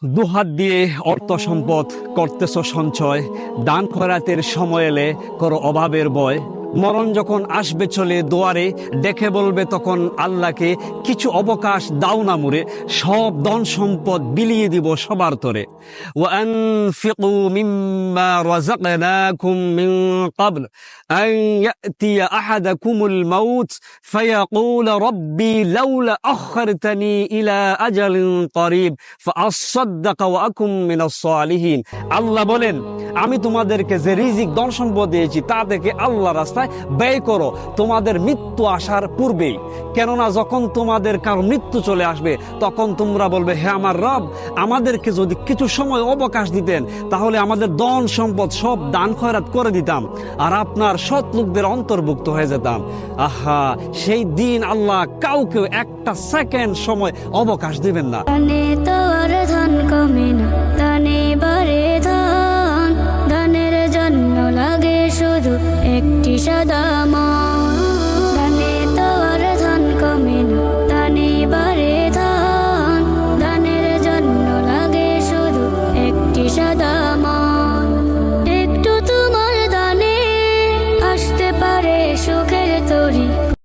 দুহাত দিয়ে অর্থ সম্পদ করতেছ সঞ্চয়, দান খয়রাতের সময় এলে করো অভাবের ভয়। মরণ যখন আসবে চলে দুয়ারে, দেখে বলবে তখন আল্লাহকে, কিছু অবকাশ দাও না মুরে, সব ধন সম্পদ বিলিয়ে দিব সবার তরে। ওয়ানফিকু মিম্মা রাযাকনাকুম মিন ক্বাবল আন ইয়াতিয়া আহাদাকুমুল মাউত ফায়াকুল রব্বি লাউলা আখখারতানি ইলা আজালিন করিব ফাআসাদদাকা ওয়া আকুম মিনাস সালিহিন। আল্লাহ বলেন, আমি তোমাদেরকে যে রিজিক ধন সম্পদ দিয়েছি তা থেকে আল্লাহ রাস্তায় ব্যয় করো তোমাদের মৃত্যু আসার পূর্বেই। কেননা যখন তোমাদের কারো মৃত্যু চলে আসবে তখন তোমরা বলবে, হে আমার রব, আমাদেরকে যদি কিছু সময় অবকাশ দিতেন তাহলে আমাদের ধন সম্পদ সব দান খয়রাত করে দিতাম আর আপনার সৎ লোকদের অন্তর্ভুক্ত হয়ে যেতাম। আহা, সেই দিন আল্লাহ কাউকে একটা সেকেন্ড সময় অবকাশ দিবেন না।